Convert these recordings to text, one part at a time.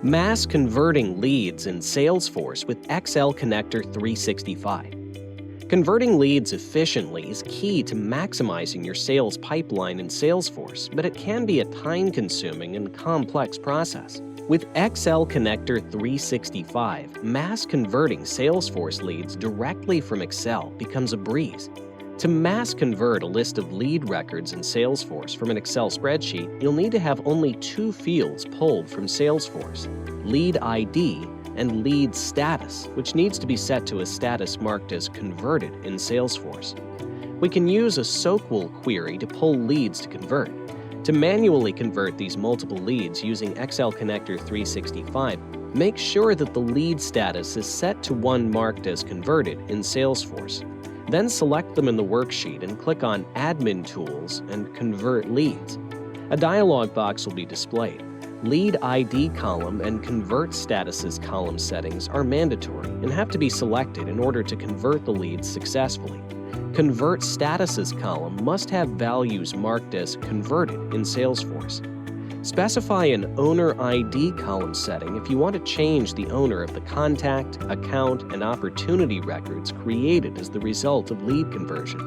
Mass converting leads in Salesforce with Excel Connector 365. Converting leads efficiently is key to maximizing your sales pipeline in Salesforce, but it can be a time-consuming and complex process. With Excel Connector 365, mass converting Salesforce leads directly from Excel becomes a breeze. To mass convert a list of lead records in Salesforce from an Excel spreadsheet, you'll need to have only two fields pulled from Salesforce: Lead ID and Lead Status, which needs to be set to a status marked as Converted in Salesforce. We can use a SQL query to pull leads to convert. To manually convert these multiple leads using Excel Connector 365, make sure that the lead status is set to one marked as Converted in Salesforce. Then select them in the worksheet and click on Admin Tools and Convert Leads. A dialog box will be displayed. Lead ID column and Convert Statuses column settings are mandatory and have to be selected in order to convert the leads successfully. Convert Statuses column must have values marked as Converted in Salesforce. Specify an Owner ID column setting if you want to change the owner of the contact, account, and opportunity records created as the result of lead conversion.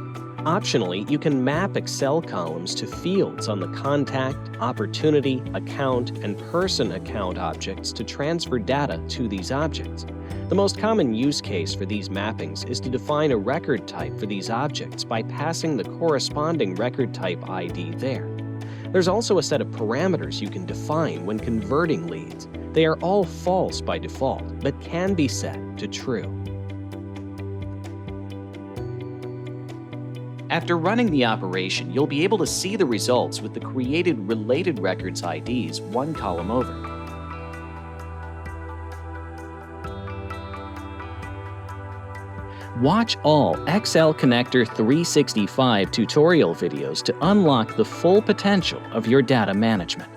Optionally, you can map Excel columns to fields on the contact, opportunity, account, and person account objects to transfer data to these objects. The most common use case for these mappings is to define a record type for these objects by passing the corresponding record type ID there. There's also a set of parameters you can define when converting leads. They are all false by default, but can be set to true. After running the operation, you'll be able to see the results with the created related records IDs one column over. Watch all Excel Connector 365 tutorial videos to unlock the full potential of your data management.